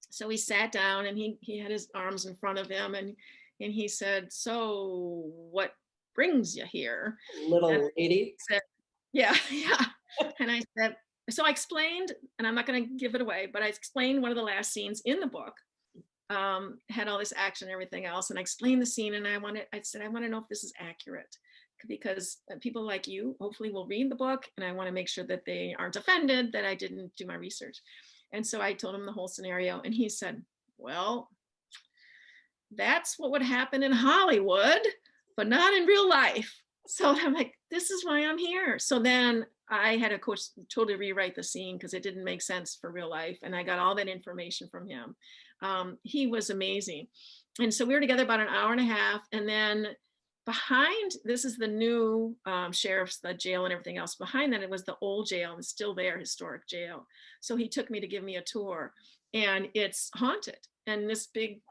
So we sat down and he had his arms in front of him, and he said, "So what brings you here?" Little lady. Said, yeah. And I said, so I explained, and I'm not going to give it away, but I explained one of the last scenes in the book, had all this action and everything else. And I explained the scene, and I said, I want to know if this is accurate, because people like you hopefully will read the book, and I want to make sure that they aren't offended that I didn't do my research. And so I told him the whole scenario, and he said, "Well, that's what would happen in Hollywood, but not in real life." So I'm like, this is why I'm here. So then I had to totally rewrite the scene because it didn't make sense for real life. And I got all that information from him. He was amazing. And so we were together about an hour and a half. And then behind, this is the new sheriff's, the jail and everything else. Behind that, it was the old jail, and it's still there, historic jail. So he took me to give me a tour, and it's haunted. And this big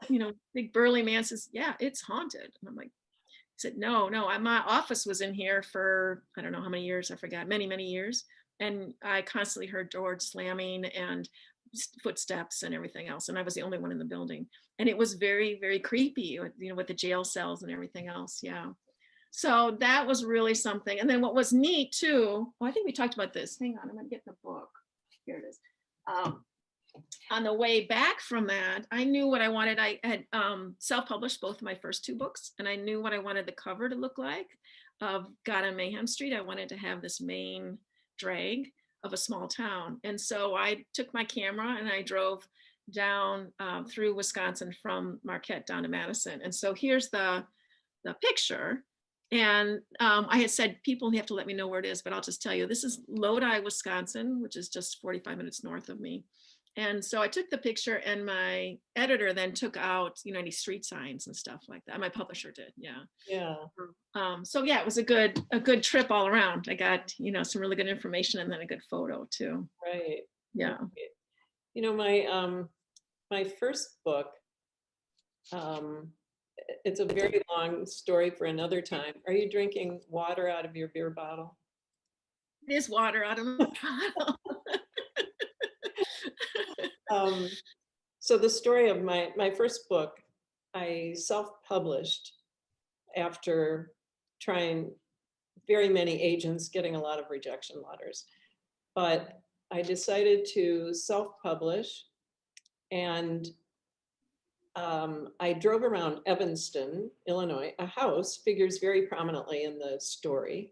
burly man says, "Yeah, it's haunted." And I'm like, he said, no, my office was in here for, I don't know how many years, I forgot, many, many years. And I constantly heard doors slamming and footsteps and everything else. And I was the only one in the building. And it was very, very creepy, with the jail cells and everything else. Yeah. So that was really something. And then what was neat too, I think we talked about this. Hang on, I'm going to get the book. Here it is. On the way back from that, I knew what I wanted. I had self-published both of my first two books, and I knew what I wanted the cover to look like of God on Mayhem Street. I wanted to have this main drag of a small town. And so I took my camera and I drove down through Wisconsin from Marquette down to Madison. And so here's the picture. And I had said, people have to let me know where it is, but I'll just tell you, this is Lodi, Wisconsin, which is just 45 minutes north of me. And so I took the picture, and my editor then took out, any street signs and stuff like that. My publisher did. Yeah. Yeah. So yeah, it was a good trip all around. I got, some really good information, and then a good photo too. Right. Yeah. My first book, it's a very long story for another time. Are you drinking water out of your beer bottle? It is water out of my bottle. So the story of my first book, I self-published after trying very many agents getting a lot of rejection letters. But I decided to self-publish, and I drove around Evanston, Illinois. A house figures very prominently in the story.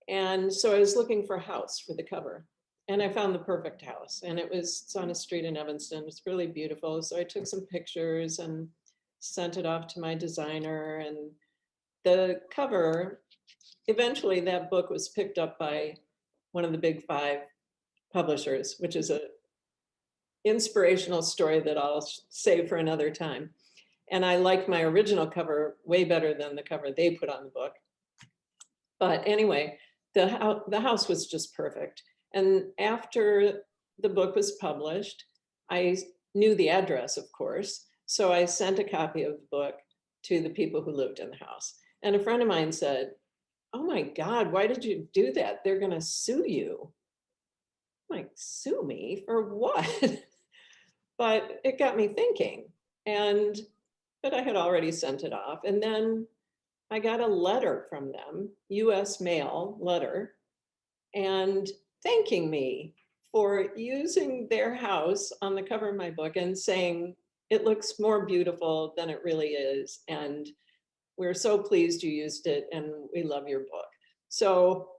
And so I was looking for a house for the cover, and I found the perfect house, and it's on a street in Evanston. It's really beautiful. So I took some pictures and sent it off to my designer, and the cover, eventually that book was picked up by one of the big 5 publishers, which is a inspirational story that I'll save for another time. And I like my original cover way better than the cover they put on the book. But anyway, the house was just perfect. And after the book was published, I knew the address, of course. So I sent a copy of the book to the people who lived in the house. And a friend of mine said, "Oh my God, why did you do that? They're going to sue you." I'm like, sue me for what? But it got me thinking. But I had already sent it off. And then I got a letter from them, US mail letter, and thanking me for using their house on the cover of my book and saying, "It looks more beautiful than it really is. And we're so pleased you used it, and we love your book." So,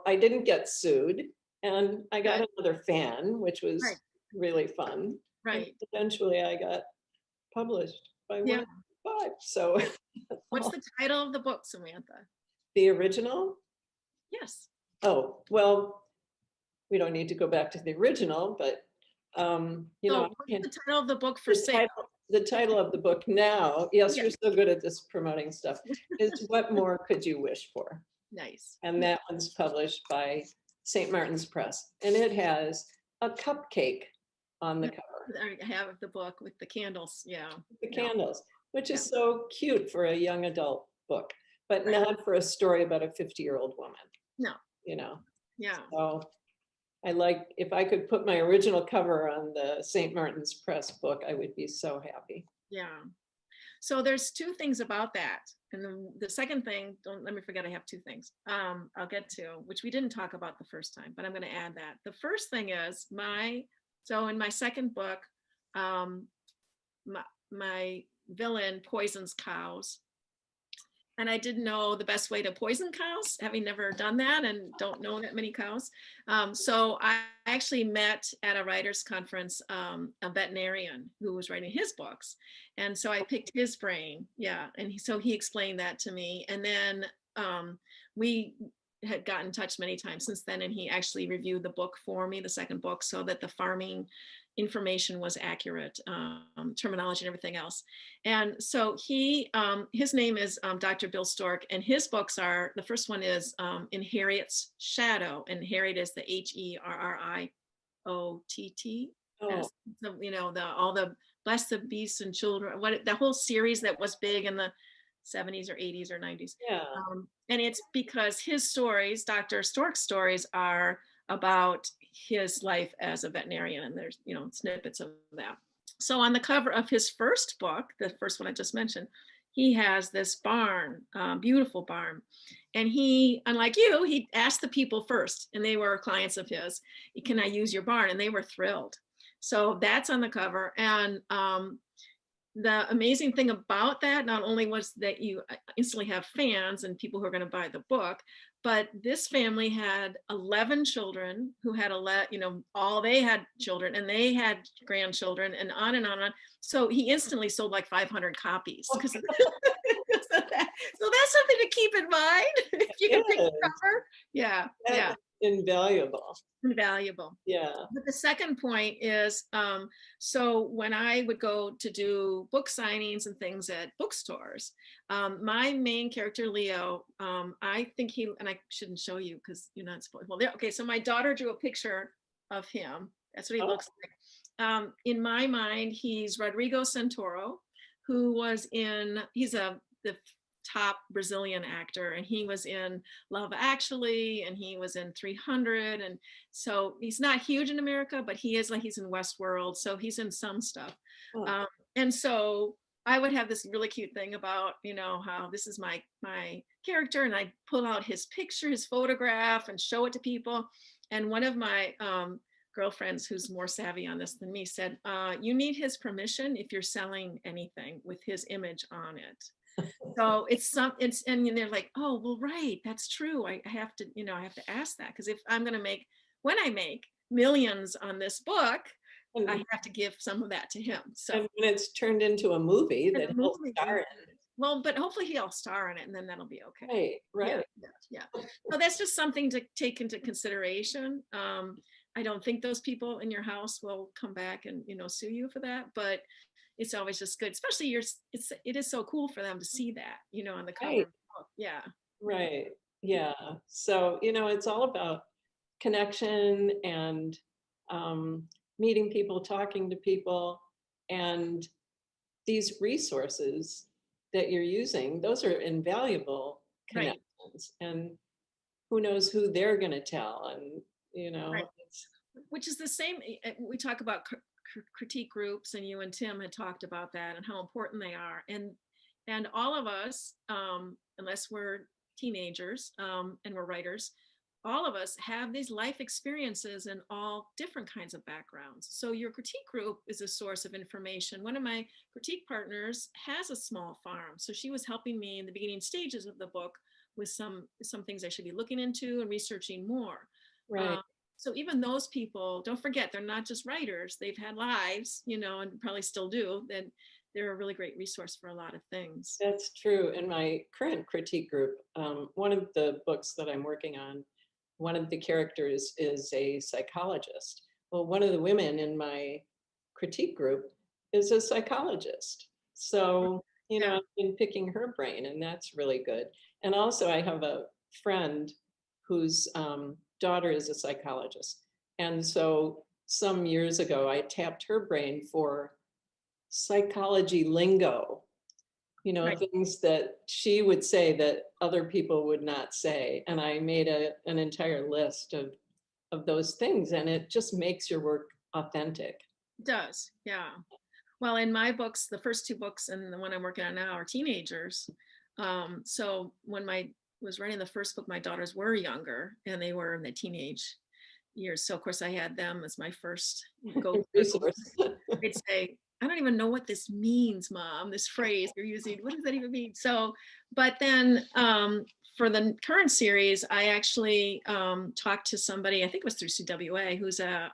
I didn't get sued, and I got another fan, which was really fun. And Right. eventually I got published by Yeah. one of the 5. So What's the title of the book, Samantha? the original, Yes. oh, well, we don't need to go back to the original, but So what's the title of the book for sale? The title of the book now, yes, Yeah. you're so good at this promoting stuff, is What More Could You Wish For? Nice. And that one's published by St. Martin's Press. And it has a cupcake on the cover, I have the book with the candles. Yeah. the Yeah. candles, which is so cute for a young adult book, but not for a story about a 50-year-old woman. No. Yeah. So I like, if I could put my original cover on the St. Martin's Press book, I would be so happy. Yeah. So there's 2 things about that. And the second thing, don't let me forget, I have 2 things I'll get to, which we didn't talk about the first time, but I'm going to add that. The first thing is so in my second book, my villain poisons cows. And I didn't know the best way to poison cows, having never done that and don't know that many cows. So I actually met at a writer's conference a veterinarian who was writing his books. And so I picked his brain. Yeah. And so he explained that to me. And then we had gotten in touch many times since then. And he actually reviewed the book for me, the second book, so that the farming information was accurate, terminology and everything else. And so his name is Dr. Bill Stork, and his books are, the first one is In Harriet's Shadow, and Harriet is the Herriott. Oh. So, all the Bless the Beasts and Children, the whole series that was big in the 70s or 80s or 90s. Yeah. And it's because his stories, Dr. Stork's stories, are about his life as a veterinarian, and there's snippets of that. So on the cover of his first book, the first one I just mentioned, he has this barn, beautiful barn, and he, unlike you, he asked the people first, and they were clients of his, "Can I use your barn?" And they were thrilled. So that's on the cover. And the amazing thing about that, not only was that you instantly have fans and people who are going to buy the book, but this family had 11 children who had all they had children, and they had grandchildren, and on and on and on. So he instantly sold like 500 copies. So that's something to keep in mind if you can pick the cover. Yeah. Yeah. Invaluable. Yeah. But the second point is, so when I would go to do book signings and things at bookstores, my main character, Leo, I think and I shouldn't show you because you're not supposed, well, okay, so my daughter drew a picture of him. That's what he looks like. In my mind, he's Rodrigo Santoro, who was he's the top Brazilian actor, and he was in Love Actually, and he was in 300, and so he's not huge in America, but he is, like, he's in Westworld, so he's in some stuff. And so I would have this really cute thing about, how this is my character, and I pull out his picture, his photograph, and show it to people. And one of my girlfriends, who's more savvy on this than me, said, "You need his permission if you're selling anything with his image on it." So and they're like, "Oh, well, right, that's true. I have to, I have to ask that, because if I'm going to when I make millions on this book, I And, have to give some of that to him." So and when it's turned into a movie and that the he'll movie, star in. well, but hopefully he'll star in it, and then that'll be okay. Right, Yeah, right. yeah, yeah. So that's just something to take into consideration. I don't think those people in your house will come back and sue you for that, but it's always just good, especially it is so cool for them to see that, on the cover Right, of the book. Yeah. right. Yeah. So, it's all about connection and meeting people, talking to people, and these resources that you're using, those are invaluable Right. connections. And who knows who they're going to tell. And, Right. it's Which is the same. We talk about critique groups, and you and Tim had talked about that and how important they are. And all of us, unless we're teenagers, and we're writers, all of us have these life experiences in all different kinds of backgrounds. So your critique group is a source of information. One of my critique partners has a small farm, so she was helping me in the beginning stages of the book with some things I should be looking into and researching more. right. Um, so even those people, don't forget, they're not just writers. They've had lives, and probably still do. Then they're a really great resource for a lot of things. That's true. In my current critique group, one of the books that I'm working on, one of the characters is a psychologist. Well, one of the women in my critique group is a psychologist. So, Yeah. I've been picking her brain, and that's really good. And also, I have a friend whose daughter is a psychologist. And so, some years ago, I tapped her brain for psychology lingo, Right. things that she would say that other people would not say. And I made an entire list of those things, and it just makes your work authentic. It does. Yeah. Well, in my books, the first two books and the one I'm working on now are teenagers. So when I was writing the first book, my daughters were younger and they were in the teenage years. So of course I had them as my first go-to. Resource. They'd say, "I don't even know what this means, Mom, this phrase you're using. What does that even mean?" So, but then for the current series, I actually talked to somebody, I think it was through CWA, who's a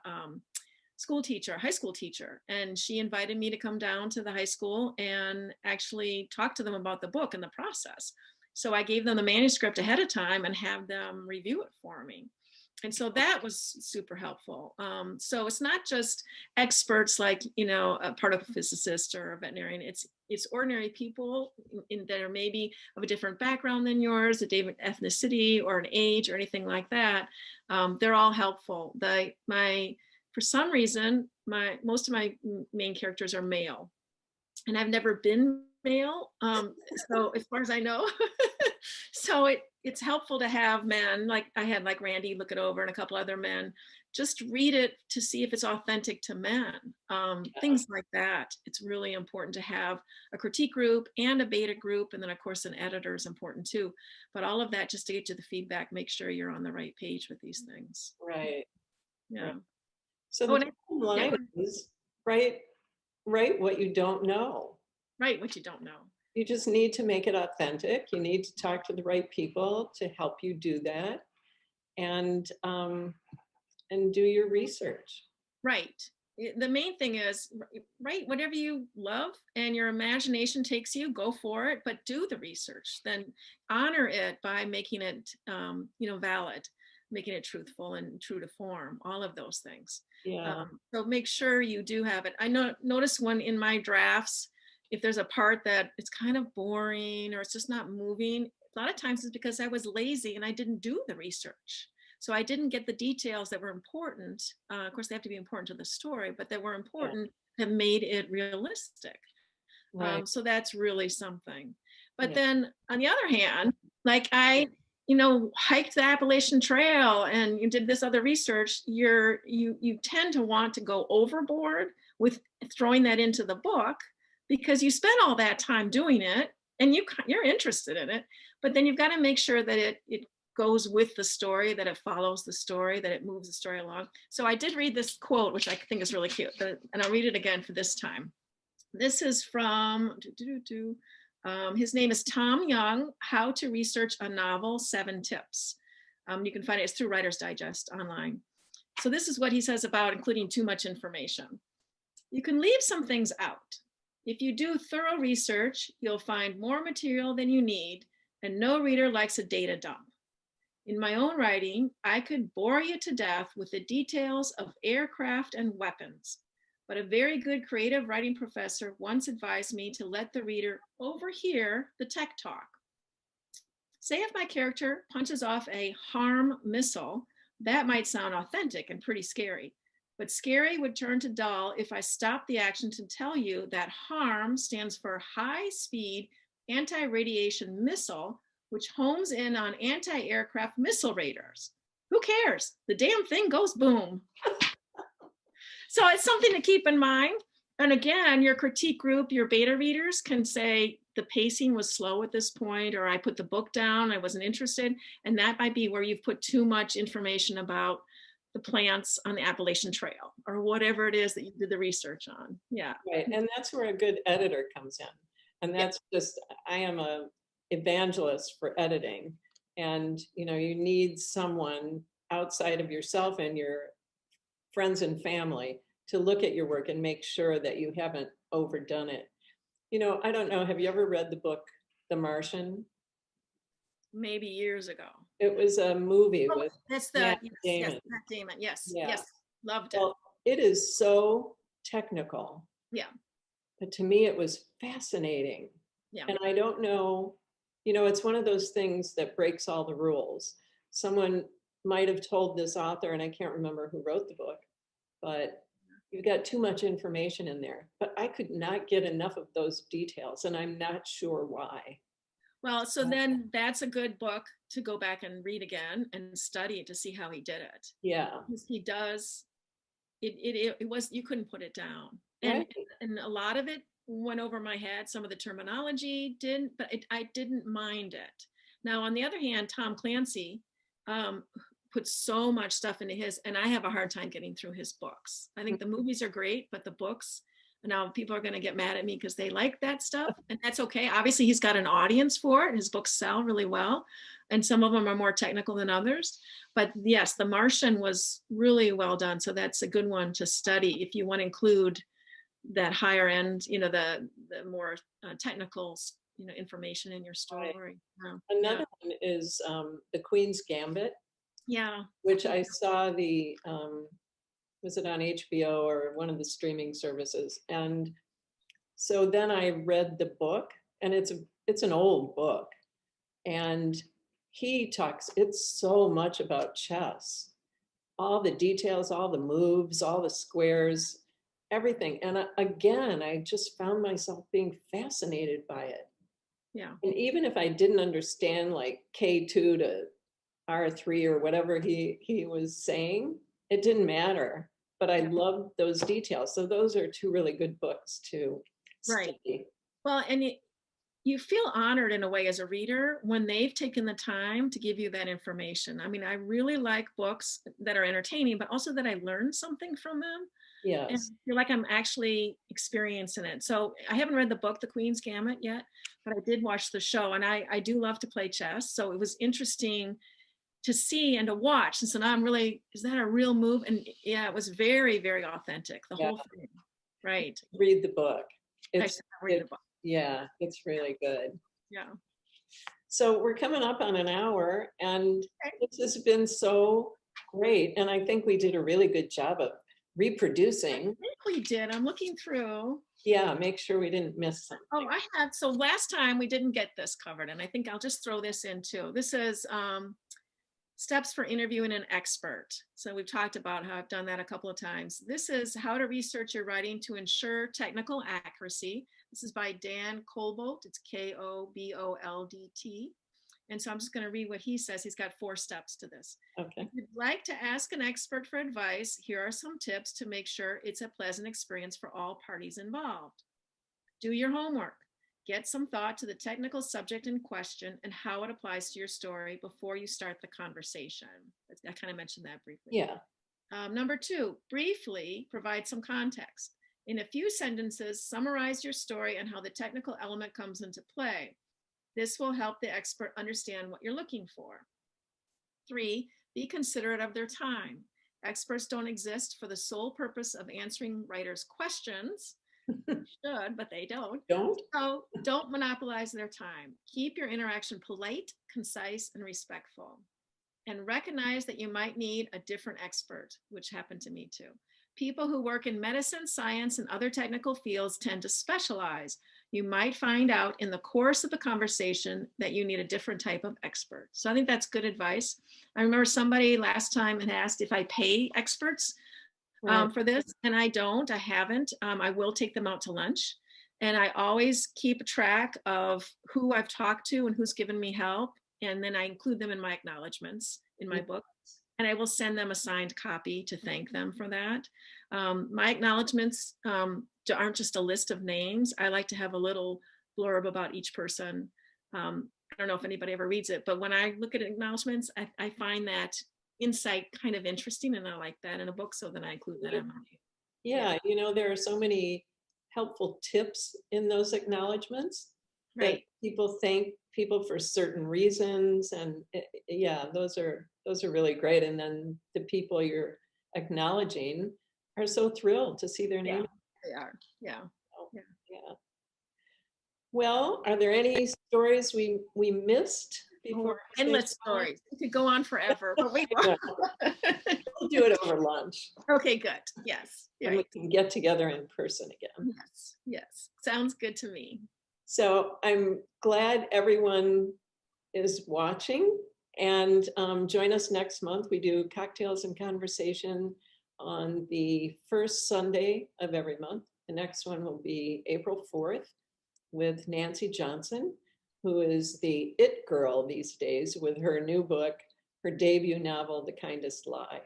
school teacher, high school teacher. And she invited me to come down to the high school and actually talk to them about the book and the process. So I gave them the manuscript ahead of time and have them review it for me. And so that was super helpful. So it's not just experts like, a particle physicist or a veterinarian. It's ordinary people that are maybe of a different background than yours, a different ethnicity or an age or anything like that. They're all helpful. For some reason, most of my main characters are male, and I've never been male. So as far as I know, so it's helpful to have men, like I had like Randy look it over and a couple other men, just read it to see if it's authentic to men. Things like that. It's really important to have a critique group and a beta group. And then of course an editor is important too. But all of that just to get you the feedback, make sure you're on the right page with these things. Right. Yeah. Right. So Oh, the bottom line is write what you don't know. Right, what you don't know. You just need to make it authentic. You need to talk to the right people to help you do that, and do your research. Right. The main thing is, write whatever you love and your imagination takes you, go for it, but do the research. Then honor it by making it, valid, making it truthful and true to form, all of those things. Yeah. So make sure you do have it. I notice when in my drafts, if there's a part that it's kind of boring or it's just not moving, a lot of times it's because I was lazy and I didn't do the research. So I didn't get the details that were important. Of course, they have to be important to the story, but that were important that made it realistic. Right. So that's really something. But Yeah. then on the other hand, like I, hiked the Appalachian Trail and you did this other research, you tend to want to go overboard with throwing that into the book. because you spent all that time doing it and you're interested in it, but then you've got to make sure that it goes with the story, that it follows the story, that it moves the story along. So I did read this quote, which I think is really cute, and I'll read it again for this time. This is from, his name is Tom Young, How to Research a Novel, 7 Tips. You can find it, it's through Writer's Digest online. So this is what he says about including too much information. You can leave some things out. If you do thorough research, you'll find more material than you need, and no reader likes a data dump. In my own writing, I could bore you to death with the details of aircraft and weapons, but a very good creative writing professor once advised me to let the reader overhear the tech talk. Say if my character punches off a harm missile, that might sound authentic and pretty scary, but scary would turn to dull if I stopped the action to tell you that HARM stands for High Speed Anti-Radiation Missile, which homes in on anti-aircraft missile radars. Who cares? The damn thing goes boom. So it's something to keep in mind. And again, your critique group, your beta readers can say the pacing was slow at this point, or I put the book down, I wasn't interested. And that might be where you've put too much information about the plants on the Appalachian Trail or whatever it is that you did the research on. Yeah. Right. And that's where a good editor comes in. And that's just, I am a evangelist for editing. And, you need someone outside of yourself and your friends and family to look at your work and make sure that you haven't overdone it. I don't know, have you ever read the book, The Martian? Maybe years ago. It was a movie with that's Matt yes, Damon. yes, Matt Damon. Yes, Yeah. yes, loved it. Well, it is so technical. Yeah. But to me, it was fascinating. Yeah. And I don't know, it's one of those things that breaks all the rules. Someone might have told this author, and I can't remember who wrote the book, but you've got too much information in there. But I could not get enough of those details, and I'm not sure why. Well, so then that's a good book to go back and read again and study to see how he did it. Yeah. Because he does, it was, you couldn't put it down. And, Right. and a lot of it went over my head. Some of the terminology didn't, but I didn't mind it. Now, on the other hand, Tom Clancy put so much stuff into his, and I have a hard time getting through his books. I think the movies are great, but the books, now people are going to get mad at me because they like that stuff, and that's okay. Obviously, he's got an audience for it. His books sell really well, and some of them are more technical than others. But yes, The Martian was really well done. So that's a good one to study if you want to include that higher end, the more technical, information in your story. Right. Yeah. Another one is The Queen's Gambit. Yeah. Which I saw was it on HBO or one of the streaming services? And so then I read the book, and it's an old book, and it's so much about chess, all the details, all the moves, all the squares, everything. And again, I just found myself being fascinated by it. Yeah. And even if I didn't understand like K2 to R3 or whatever he was saying, it didn't matter. But I loved those details. So those are 2 really good books to study. Right. Well, and you feel honored in a way as a reader when they've taken the time to give you that information. I mean, I really like books that are entertaining, but also that I learned something from them. Yes. And I feel like I'm actually experiencing it. So I haven't read the book, The Queen's Gambit, yet, but I did watch the show, and I do love to play chess. So it was interesting to see and to watch. And so now I'm really, is that a real move? And yeah, it was very, very authentic, the whole thing. Right. Read the book. Read the book. Yeah, it's really good. Yeah. So we're coming up on an hour, and this has been so great. And I think we did a really good job of reproducing. I think we did. I'm looking through. Yeah, make sure we didn't miss something. Oh, I had, so last time we didn't get this covered, and I think I'll just throw this in too. This is steps for interviewing an expert. So we've talked about how I've done that a couple of times. This is how to research your writing to ensure technical accuracy. This is by Dan Colbolt. It's Koboldt. And so I'm just going to read what he says. He's got 4 steps to this. Okay. If you'd like to ask an expert for advice, here are some tips to make sure it's a pleasant experience for all parties involved. Do your homework. Get some thought to the technical subject in question and how it applies to your story before you start the conversation. I kind of mentioned that briefly. Yeah. Number 2, briefly provide some context. In a few sentences, summarize your story and how the technical element comes into play. This will help the expert understand what you're looking for. 3, be considerate of their time. Experts don't exist for the sole purpose of answering writers' questions. Should, but they don't. So don't monopolize their time. Keep your interaction polite, concise, and respectful. And recognize that you might need a different expert, which happened to me too. People who work in medicine, science, and other technical fields tend to specialize. You might find out in the course of the conversation that you need a different type of expert. So I think that's good advice. I remember somebody last time had asked if I pay experts for this, and I don't. I haven't. I will take them out to lunch. And I always keep track of who I've talked to and who's given me help. And then I include them in my acknowledgments in my book. And I will send them a signed copy to thank them for that. My acknowledgments aren't just a list of names. I like to have a little blurb about each person. I don't know if anybody ever reads it, but when I look at acknowledgments, I find that insight kind of interesting, and I like that in a book, so then I include that in my. Yeah, you know, there are so many helpful tips in those acknowledgments. That people thank people for certain reasons, and yeah, those are really great. And then the people you're acknowledging are so thrilled to see their name. They are. Yeah. Yeah. Well, are there any stories we missed before? Endless stories. We could go on forever, but we won't. We'll do it over lunch. Okay, good. Yes. And we can get together in person again. Yes. Sounds good to me. So I'm glad everyone is watching, and join us next month. We do Cocktails and Conversation on the first Sunday of every month. The next one will be April 4th with Nancy Johnson, who is the it girl these days with her new book, her debut novel, The Kindest Lie.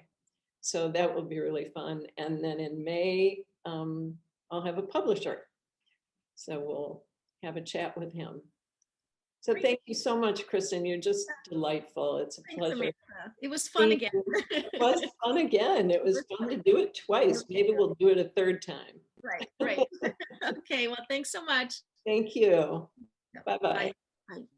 So that will be really fun. And then in May, I'll have a publisher. So we'll have a chat with him. So thank you so much, Kristin. You're just delightful. It's a pleasure. It was fun again. It was fun again. It was fun to do it twice. Maybe we'll do it a third time. Right. Okay, well, thanks so much. Thank you. Bye-bye. Bye.